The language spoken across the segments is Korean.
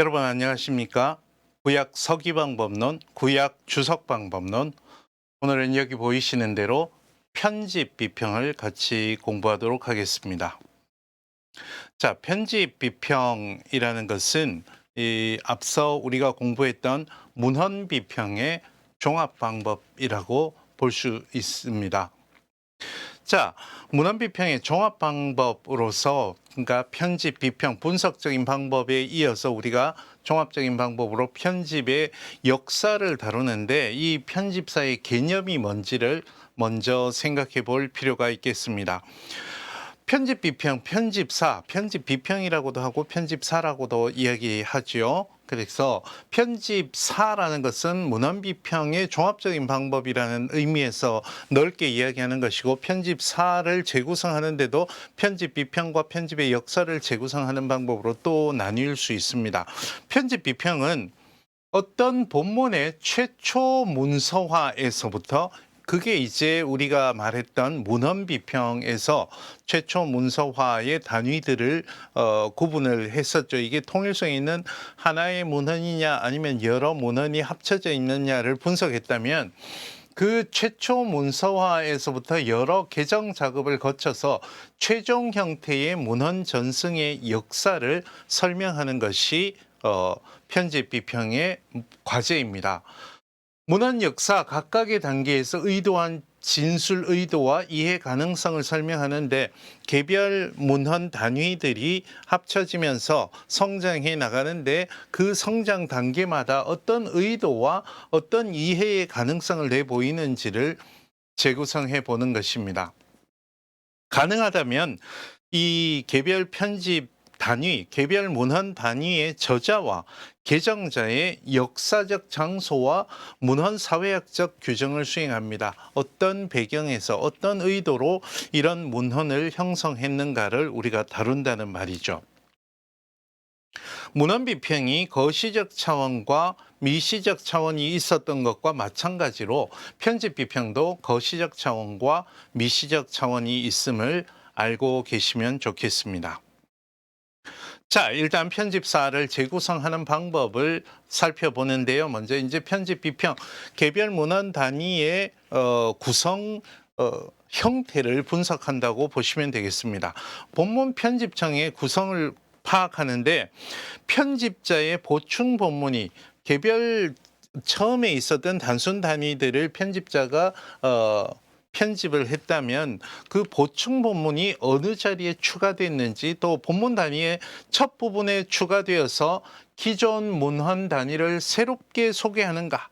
여러분 안녕하십니까? 구약 서기방법론, 구약 주석방법론. 오늘은 여기 보이시는 대로 편집 비평을 같이 공부하도록 하겠습니다. 자, 편집 비평이라는 것은 앞서 우리가 공부했던 문헌 비평의 종합 방법이라고 볼 수 있습니다. 자, 문헌 비평의 종합 방법으로서, 그러니까 편집, 비평, 분석적인 방법에 이어서 우리가 종합적인 방법으로 편집의 역사를 다루는데, 이 편집사의 개념이 뭔지를 먼저 생각해 볼 필요가 있겠습니다. 편집 비평, 편집사, 편집 비평이라고도 하고 편집사라고도 이야기하죠. 그래서 편집사라는 것은 문헌 비평의 종합적인 방법이라는 의미에서 넓게 이야기하는 것이고, 편집사를 재구성하는데도 편집 비평과 편집의 역사를 재구성하는 방법으로 또 나뉠 수 있습니다. 편집 비평은 어떤 본문의 최초 문서화에서부터, 그게 이제 우리가 말했던 문헌 비평에서 최초 문서화의 단위들을 구분을 했었죠. 이게 통일성이 있는 하나의 문헌이냐 아니면 여러 문헌이 합쳐져 있느냐를 분석했다면, 그 최초 문서화에서부터 여러 개정 작업을 거쳐서 최종 형태의 문헌 전승의 역사를 설명하는 것이 편집 비평의 과제입니다. 문헌 역사 각각의 단계에서 의도한 진술 의도와 이해 가능성을 설명하는데, 개별 문헌 단위들이 합쳐지면서 성장해 나가는데, 그 성장 단계마다 어떤 의도와 어떤 이해의 가능성을 내보이는지를 재구성해 보는 것입니다. 가능하다면 이 개별 편집 단위, 개별 문헌 단위의 저자와 개정자의 역사적 장소와 문헌 사회학적 규정을 수행합니다. 어떤 배경에서 어떤 의도로 이런 문헌을 형성했는가를 우리가 다룬다는 말이죠. 문헌 비평이 거시적 차원과 미시적 차원이 있었던 것과 마찬가지로 편집 비평도 거시적 차원과 미시적 차원이 있음을 알고 계시면 좋겠습니다. 자, 일단 편집사를 재구성하는 방법을 살펴보는데요. 먼저 이제 편집 비평, 개별 문헌 단위의 구성 형태를 분석한다고 보시면 되겠습니다. 본문 편집청의 구성을 파악하는데, 편집자의 보충 본문이 개별 처음에 있었던 단순 단위들을 편집자가 편집을 했다면, 그 보충 본문이 어느 자리에 추가됐는지, 또 본문 단위의 첫 부분에 추가되어서 기존 문헌 단위를 새롭게 소개하는가,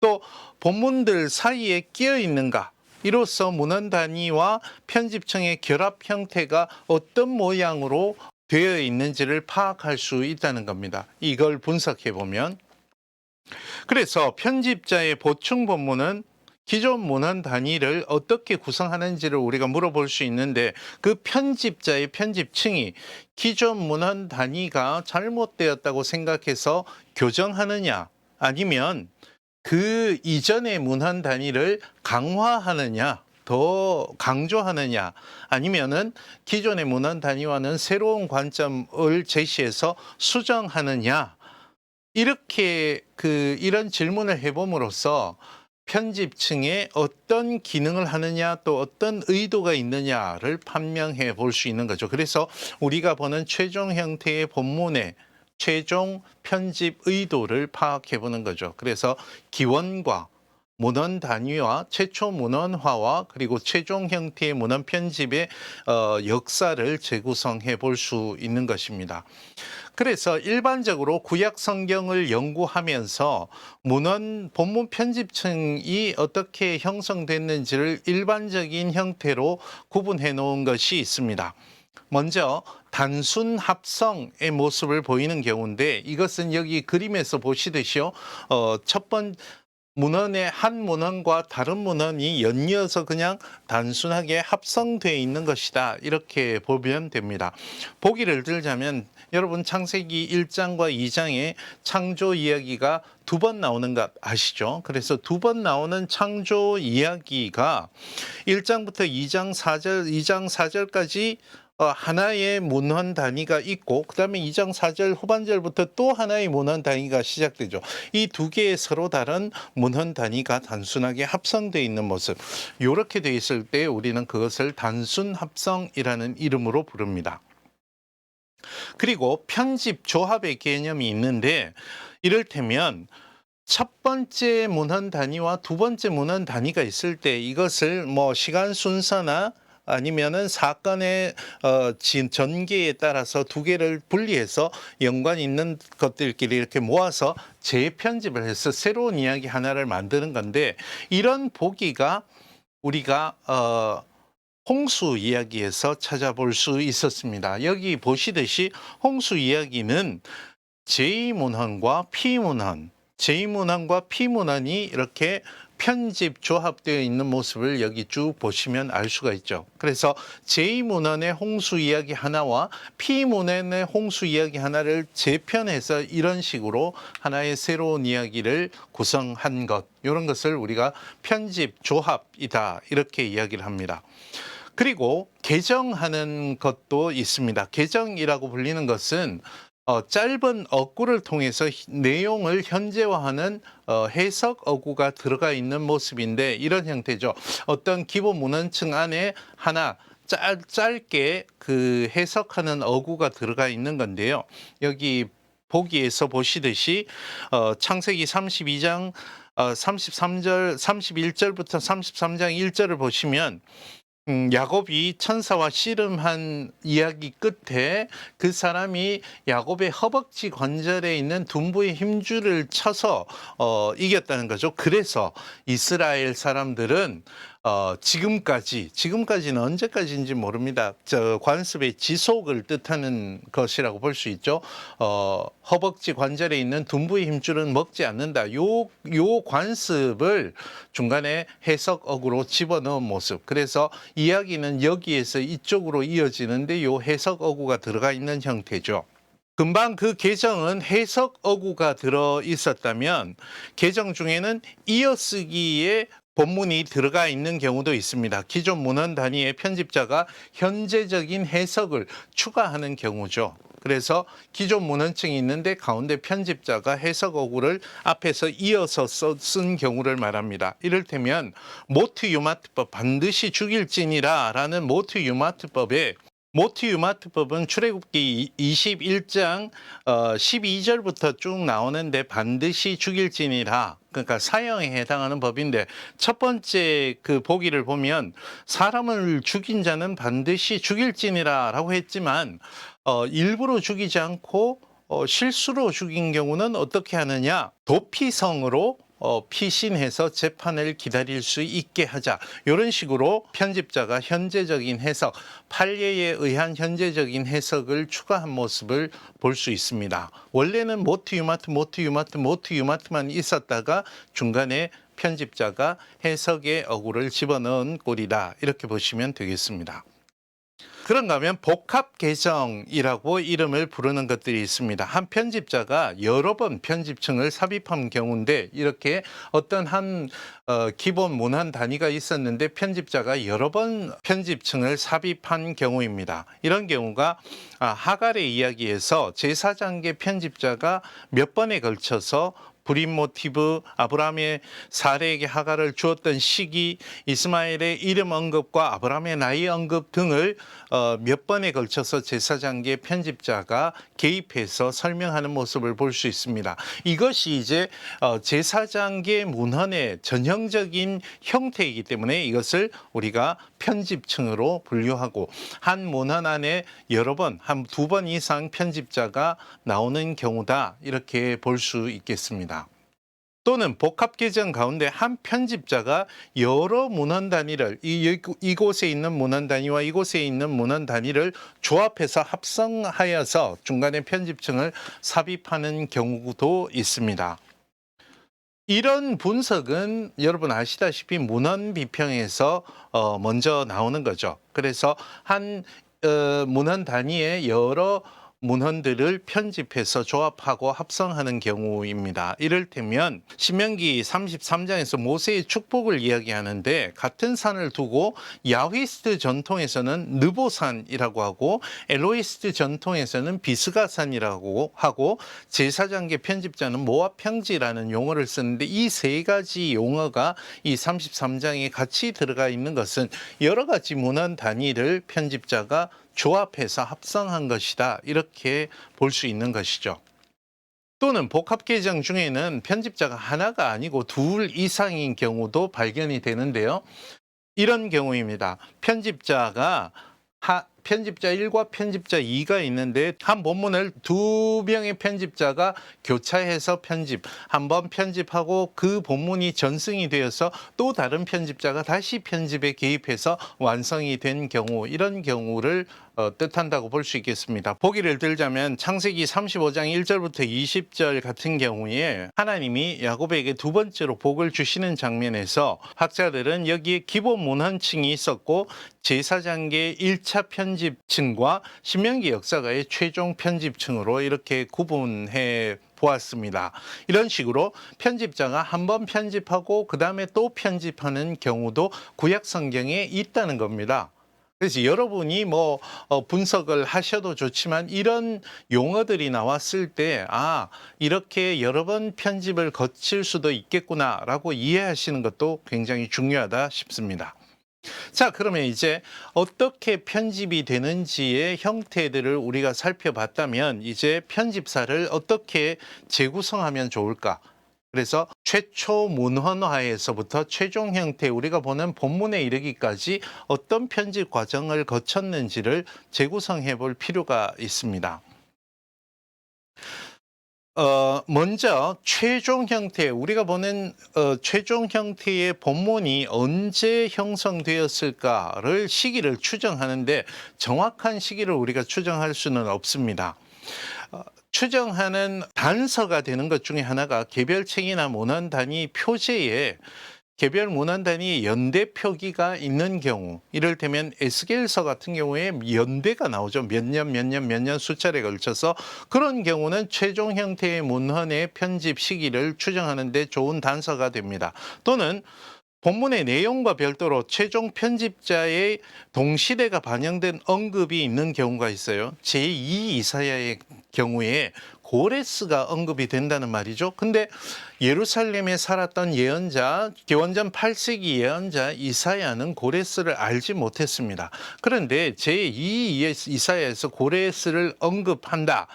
또 본문들 사이에 끼어 있는가, 이로써 문헌 단위와 편집청의 결합 형태가 어떤 모양으로 되어 있는지를 파악할 수 있다는 겁니다. 이걸 분석해 보면, 그래서 편집자의 보충 본문은 기존 문헌 단위를 어떻게 구성하는지를 우리가 물어볼 수 있는데, 그 편집자의 편집층이 기존 문헌 단위가 잘못되었다고 생각해서 교정하느냐, 아니면 그 이전의 문헌 단위를 강화하느냐, 더 강조하느냐, 아니면은 기존의 문헌 단위와는 새로운 관점을 제시해서 수정하느냐, 이렇게 이런 질문을 해봄으로써 편집층에 어떤 기능을 하느냐, 또 어떤 의도가 있느냐를 판명해 볼 수 있는 거죠. 그래서 우리가 보는 최종 형태의 본문의 최종 편집 의도를 파악해 보는 거죠. 그래서 기원과 문헌 단위와 최초 문헌화와 그리고 최종 형태의 문헌 편집의 역사를 재구성해 볼 수 있는 것입니다. 그래서 일반적으로 구약 성경을 연구하면서 본문 편집층이 어떻게 형성됐는지를 일반적인 형태로 구분해 놓은 것이 있습니다. 먼저 단순 합성의 모습을 보이는 경우인데, 이것은 여기 그림에서 보시듯이요, 문헌의 한 문헌과 다른 문헌이 연이어서 그냥 단순하게 합성되어 있는 것이다, 이렇게 보면 됩니다. 보기를 들자면, 여러분 창세기 1장과 2장에 창조 이야기가 두 번 나오는 것 아시죠? 그래서 두 번 나오는 창조 이야기가 1장부터 2장 4절까지 하나의 문헌 단위가 있고 그다음에 2장 4절 후반절부터 또 하나의 문헌 단위가 시작되죠. 이 두 개의 서로 다른 문헌 단위가 단순하게 합성되어 있는 모습. 이렇게 돼 있을 때 우리는 그것을 단순 합성이라는 이름으로 부릅니다. 그리고 편집 조합의 개념이 있는데 이를테면 첫 번째 문헌 단위와 두 번째 문헌 단위가 있을 때 이것을 뭐 시간 순서나 아니면은 사건의 전개에 따라서 두 개를 분리해서 연관 있는 것들끼리 이렇게 모아서 재편집을 해서 새로운 이야기 하나를 만드는 건데 이런 보기가 우리가 홍수 이야기에서 찾아볼 수 있었습니다. 여기 보시듯이 홍수 이야기는 제2문헌과 P문헌, 제2문헌과 P문헌이 이렇게 편집 조합되어 있는 모습을 여기 쭉 보시면 알 수가 있죠. 그래서 제2문헌의 홍수 이야기 하나와 P문헌의 홍수 이야기 하나를 재편해서 이런 식으로 하나의 새로운 이야기를 구성한 것, 이런 것을 우리가 편집 조합이다 이렇게 이야기를 합니다. 그리고 개정하는 것도 있습니다. 개정이라고 불리는 것은 짧은 어구를 통해서 내용을 현재화하는 해석 어구가 들어가 있는 모습인데 이런 형태죠. 어떤 기본 문헌층 안에 하나 짧게 그 해석하는 어구가 들어가 있는 건데요. 여기 보기에서 보시듯이 창세기 32장 33절, 31절부터 33장 1절을 보시면 야곱이 천사와 씨름한 이야기 끝에 그 사람이 야곱의 허벅지 관절에 있는 둔부의 힘줄을 쳐서 이겼다는 거죠. 그래서 이스라엘 사람들은 지금까지는 언제까지인지 모릅니다. 관습의 지속을 뜻하는 것이라고 볼 수 있죠. 허벅지 관절에 있는 둔부의 힘줄은 먹지 않는다. 요 관습을 중간에 해석어구로 집어넣은 모습. 그래서 이야기는 여기에서 이쪽으로 이어지는데 요 해석어구가 들어가 있는 형태죠. 금방 그 계정은 해석어구가 들어 있었다면 계정 중에는 이어쓰기에 본문이 들어가 있는 경우도 있습니다. 기존 문헌 단위의 편집자가 현재적인 해석을 추가하는 경우죠. 그래서 기존 문헌층이 있는데 가운데 편집자가 해석 어구를 앞에서 이어서 쓴 경우를 말합니다. 이를테면 모트 유마트법 반드시 죽일지니라 라는 모트 유마트법에 모트 유마트법은 출애굽기 21장 12절부터 쭉 나오는데 반드시 죽일지니라, 그러니까 사형에 해당하는 법인데 첫 번째 그 보기를 보면 사람을 죽인 자는 반드시 죽일지니라 라고 했지만 일부러 죽이지 않고 실수로 죽인 경우는 어떻게 하느냐, 도피성으로 피신해서 재판을 기다릴 수 있게 하자. 이런 식으로 편집자가 현재적인 해석, 판례에 의한 현재적인 해석을 추가한 모습을 볼 수 있습니다. 원래는 모트 유마트만 있었다가 중간에 편집자가 해석의 어구를 집어넣은 꼴이다. 이렇게 보시면 되겠습니다. 그런가 하면 복합 개정이라고 이름을 부르는 것들이 있습니다. 한 편집자가 여러 번 편집층을 삽입한 경우인데 이렇게 어떤 한 기본 문헌 단위가 있었는데 편집자가 여러 번 편집층을 삽입한 경우입니다. 이런 경우가 하갈의 이야기에서 제사장계 편집자가 몇 번에 걸쳐서 불임 모티브, 아브라함의 사례에게 하갈을 주었던 시기, 이스마엘의 이름 언급과 아브라함의 나이 언급 등을 몇 번에 걸쳐서 제사장계 편집자가 개입해서 설명하는 모습을 볼 수 있습니다. 이것이 이제 제사장계 문헌의 전형적인 형태이기 때문에 이것을 우리가 편집층으로 분류하고 한 문헌 안에 여러 번, 한 두 번 이상 편집자가 나오는 경우다 이렇게 볼 수 있겠습니다. 또는 복합 개정 가운데 한 편집자가 여러 문헌 단위를 이곳에 있는 문헌 단위와 이곳에 있는 문헌 단위를 조합해서 합성하여서 중간에 편집층을 삽입하는 경우도 있습니다. 이런 분석은 여러분 아시다시피 문헌 비평에서 먼저 나오는 거죠. 그래서 한 문헌 단위에 여러 문헌들을 편집해서 조합하고 합성하는 경우입니다. 이를테면 신명기 33장에서 모세의 축복을 이야기하는데 같은 산을 두고 야휘스트 전통에서는 느보산이라고 하고 엘로이스트 전통에서는 비스가산이라고 하고 제사장계 편집자는 모압평지라는 용어를 쓰는데 이 세 가지 용어가 이 33장에 같이 들어가 있는 것은 여러 가지 문헌 단위를 편집자가 조합해서 합성한 것이다. 이렇게 볼 수 있는 것이죠. 또는 복합개정 중에는 편집자가 하나가 아니고 둘 이상인 경우도 발견이 되는데요. 이런 경우입니다. 편집자 1과 편집자 2가 있는데 한 본문을 두 명의 편집자가 교차해서 한 번 편집하고 그 본문이 전승이 되어서 또 다른 편집자가 다시 편집에 개입해서 완성이 된 경우, 이런 경우를 뜻한다고 볼 수 있겠습니다. 보기를 들자면 창세기 35장 1절부터 20절 같은 경우에 하나님이 야곱에게 두 번째로 복을 주시는 장면에서 학자들은 여기에 기본 문헌층이 있었고 제사장계 1차 편집층과 신명기 역사가의 최종 편집층으로 이렇게 구분해 보았습니다. 이런 식으로 편집자가 한 번 편집하고 그 다음에 또 편집하는 경우도 구약 성경에 있다는 겁니다. 그래서 여러분이 분석을 하셔도 좋지만 이런 용어들이 나왔을 때 이렇게 여러 번 편집을 거칠 수도 있겠구나라고 이해하시는 것도 굉장히 중요하다 싶습니다. 자, 그러면 이제 어떻게 편집이 되는지의 형태들을 우리가 살펴봤다면 이제 편집사를 어떻게 재구성하면 좋을까? 그래서 최초 문헌화에서부터 최종 형태, 우리가 보는 본문에 이르기까지 어떤 편집 과정을 거쳤는지를 재구성해 볼 필요가 있습니다. 먼저 최종 형태, 우리가 보는 최종 형태의 본문이 언제 형성되었을까를 시기를 추정하는데 정확한 시기를 우리가 추정할 수는 없습니다. 추정하는 단서가 되는 것 중에 하나가 개별책이나 문헌 단위 표제에 개별 문헌 단위 연대 표기가 있는 경우, 이를테면 에스겔서 같은 경우에 연대가 나오죠. 몇 년 수차례 걸쳐서. 그런 경우는 최종 형태의 문헌의 편집 시기를 추정하는 데 좋은 단서가 됩니다. 또는 본문의 내용과 별도로 최종 편집자의 동시대가 반영된 언급이 있는 경우가 있어요. 제2 이사야의 경우에 고레스가 언급이 된다는 말이죠. 근데 예루살렘에 살았던 예언자, 기원전 8세기 예언자 이사야는 고레스를 알지 못했습니다. 그런데 제2 이사야에서 고레스를 언급한다.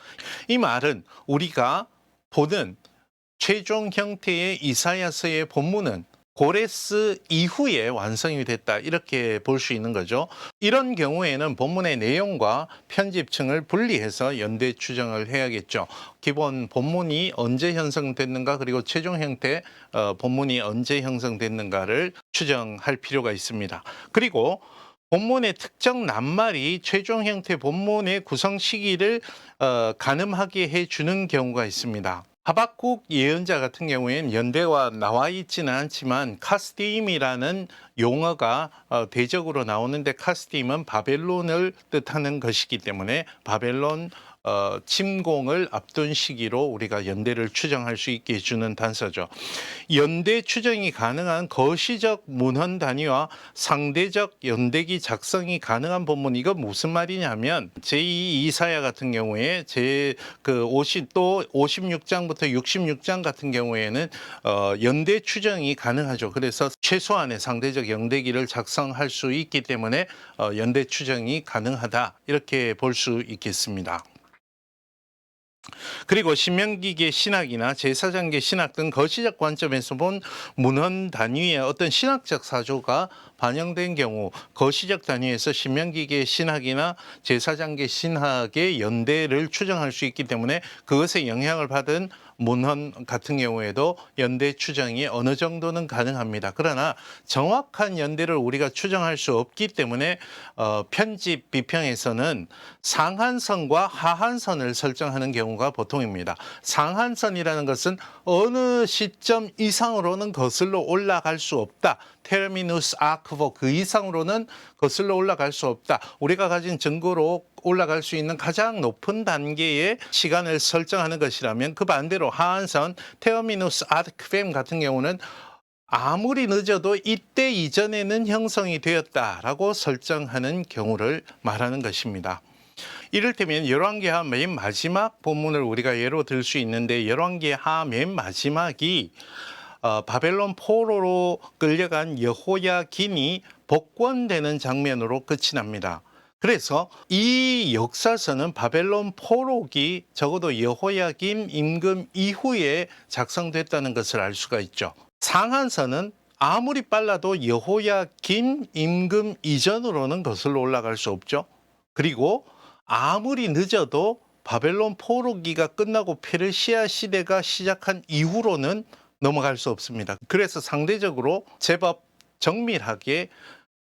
이 말은 우리가 보는 최종 형태의 이사야서의 본문은 고레스 이후에 완성이 됐다, 이렇게 볼 수 있는 거죠. 이런 경우에는 본문의 내용과 편집층을 분리해서 연대 추정을 해야겠죠. 기본 본문이 언제 형성됐는가, 그리고 최종 형태 본문이 언제 형성됐는가를 추정할 필요가 있습니다. 그리고 본문의 특정 낱말이 최종 형태 본문의 구성 시기를 가늠하게 해주는 경우가 있습니다. 하박국 예언자 같은 경우에는 연대와 나와 있지는 않지만 카스디임이라는 용어가 대적으로 나오는데, 카스디임은 바벨론을 뜻하는 것이기 때문에 바벨론 침공을 앞둔 시기로 우리가 연대를 추정할 수 있게 해주는 단서죠. 연대 추정이 가능한 거시적 문헌 단위와 상대적 연대기 작성이 가능한 본문, 이건 무슨 말이냐면 제2 이사야 같은 경우에 또 56장부터 66장 같은 경우에는 연대 추정이 가능하죠. 그래서 최소한의 상대적 연대기를 작성할 수 있기 때문에 연대 추정이 가능하다, 이렇게 볼 수 있겠습니다. 그리고 신명기계 신학이나 제사장계 신학 등 거시적 관점에서 본 문헌 단위의 어떤 신학적 사조가 반영된 경우, 거시적 단위에서 신명기계 신학이나 제사장계 신학의 연대를 추정할 수 있기 때문에 그것에 영향을 받은 문헌 같은 경우에도 연대 추정이 어느 정도는 가능합니다. 그러나 정확한 연대를 우리가 추정할 수 없기 때문에 편집 비평에서는 상한선과 하한선을 설정하는 경우가 보통입니다. 상한선이라는 것은 어느 시점 이상으로는 거슬러 올라갈 수 없다. 테르미누스 아크보, 그 이상으로는 거슬러 올라갈 수 없다. 우리가 가진 증거로 올라갈 수 있는 가장 높은 단계의 시간을 설정하는 것이라면, 그 반대로 하한선 테어미누스 아드크뱀 같은 경우는 아무리 늦어도 이때 이전에는 형성이 되었다라고 설정하는 경우를 말하는 것입니다. 이를테면 열왕기하 맨 마지막 본문을 우리가 예로 들 수 있는데, 열왕기하 맨 마지막이 바벨론 포로로 끌려간 여호야긴이 복권되는 장면으로 끝이 납니다. 그래서 이 역사서는 바벨론 포로기 적어도 여호야긴 임금 이후에 작성됐다는 것을 알 수가 있죠. 상한서는 아무리 빨라도 여호야긴 임금 이전으로는 거슬러 올라갈 수 없죠. 그리고 아무리 늦어도 바벨론 포로기가 끝나고 페르시아 시대가 시작한 이후로는 넘어갈 수 없습니다. 그래서 상대적으로 제법 정밀하게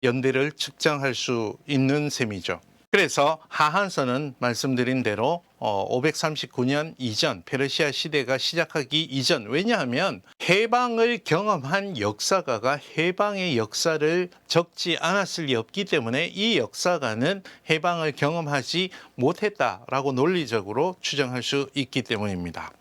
연대를 측정할 수 있는 셈이죠. 그래서 하한서는 말씀드린 대로 539년 이전, 페르시아 시대가 시작하기 이전, 왜냐하면 해방을 경험한 역사가가 해방의 역사를 적지 않았을 리 없기 때문에 이 역사가는 해방을 경험하지 못했다라고 논리적으로 추정할 수 있기 때문입니다.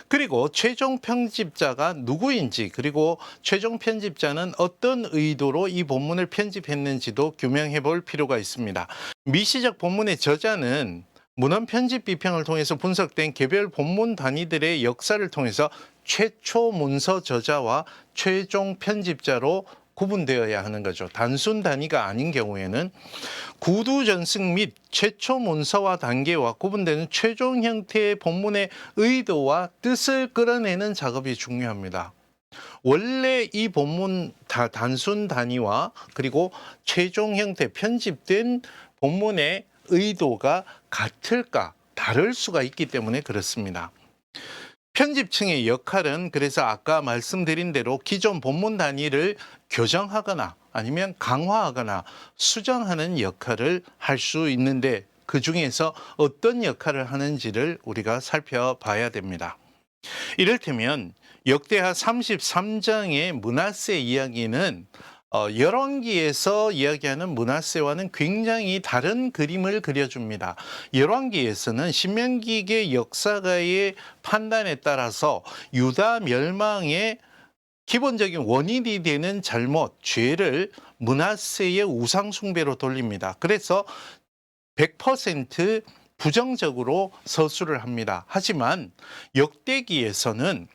그리고 최종 편집자가 누구인지, 그리고 최종 편집자는 어떤 의도로 이 본문을 편집했는지도 규명해 볼 필요가 있습니다. 미시적 본문의 저자는 문헌 편집 비평을 통해서 분석된 개별 본문 단위들의 역사를 통해서 최초 문서 저자와 최종 편집자로 구분되어야 하는 거죠. 단순 단위가 아닌 경우에는 구두 전승 및 최초 문서와 단계와 구분되는 최종 형태의 본문의 의도와 뜻을 끌어내는 작업이 중요합니다. 원래 이 본문 단순 단위와 그리고 최종 형태 편집된 본문의 의도가 같을까, 다를 수가 있기 때문에 그렇습니다. 편집층의 역할은 그래서 아까 말씀드린 대로 기존 본문 단위를 교정하거나 아니면 강화하거나 수정하는 역할을 할 수 있는데, 그 중에서 어떤 역할을 하는지를 우리가 살펴봐야 됩니다. 이를테면 역대하 33장의 므낫세 이야기는 열왕기에서 이야기하는 므낫세와는 굉장히 다른 그림을 그려줍니다. 열왕기에서는 신명기의 역사가의 판단에 따라서 유다 멸망의 기본적인 원인이 되는 잘못, 죄를 므낫세의 우상 숭배로 돌립니다. 그래서 100% 부정적으로 서술을 합니다. 하지만 역대기에서는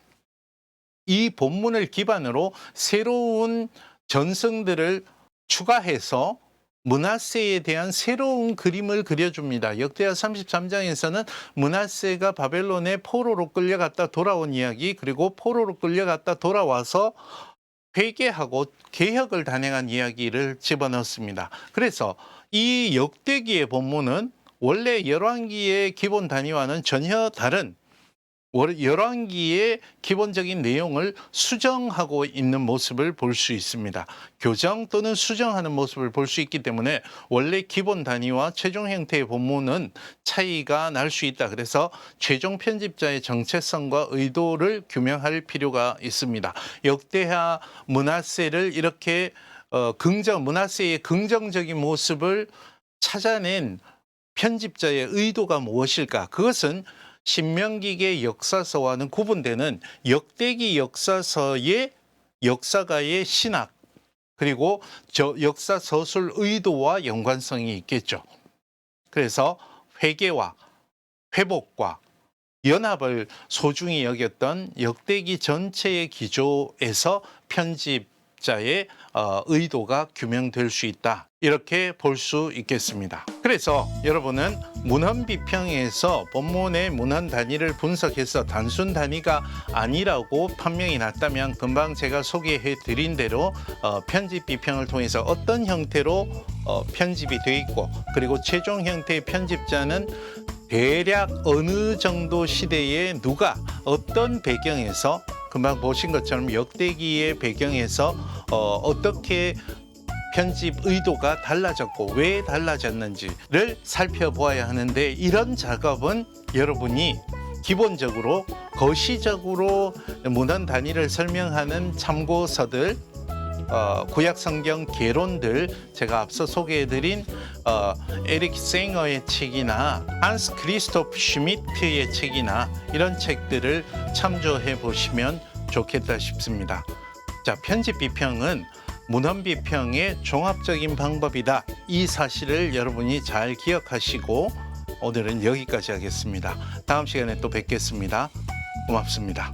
이 본문을 기반으로 새로운 전승들을 추가해서 므낫세에 대한 새로운 그림을 그려줍니다. 역대하 33장에서는 므낫세가 바벨론의 포로로 끌려갔다 돌아온 이야기, 그리고 포로로 끌려갔다 돌아와서 회개하고 개혁을 단행한 이야기를 집어넣습니다. 그래서 이 역대기의 본문은 원래 열왕기의 기본 단위와는 전혀 다른 열왕기의 기본적인 내용을 수정하고 있는 모습을 볼 수 있습니다. 교정 또는 수정하는 모습을 볼 수 있기 때문에 원래 기본 단위와 최종 형태의 본문은 차이가 날 수 있다. 그래서 최종 편집자의 정체성과 의도를 규명할 필요가 있습니다. 역대하 므낫세를 이렇게 므낫세의 긍정적인 모습을 찾아낸 편집자의 의도가 무엇일까? 그것은 신명기의 역사서와는 구분되는 역대기 역사서의 역사가의 신학, 그리고 역사 서술 의도와 연관성이 있겠죠. 그래서 회개와 회복과 연합을 소중히 여겼던 역대기 전체의 기조에서 편집자의 의도가 규명될 수 있다, 이렇게 볼 수 있겠습니다. 그래서 여러분은 문헌 비평에서 본문의 문헌 단위를 분석해서 단순 단위가 아니라고 판명이 났다면, 금방 제가 소개해 드린 대로 편집 비평을 통해서 어떤 형태로 편집이 되어 있고, 그리고 최종 형태의 편집자는 대략 어느 정도 시대에 누가 어떤 배경에서, 금방 보신 것처럼 역대기의 배경에서 어떻게 편집 의도가 달라졌고 왜 달라졌는지를 살펴보아야 하는데, 이런 작업은 여러분이 기본적으로 거시적으로 문헌 단위를 설명하는 참고서들, 구약 성경 개론들 제가 앞서 소개해드린 에릭 생어의 책이나 한스 크리스토프 슈미트의 책이나 이런 책들을 참조해 보시면 좋겠다 싶습니다. 자, 편집 비평은 문헌 비평의 종합적인 방법이다. 이 사실을 여러분이 잘 기억하시고 오늘은 여기까지 하겠습니다. 다음 시간에 또 뵙겠습니다. 고맙습니다.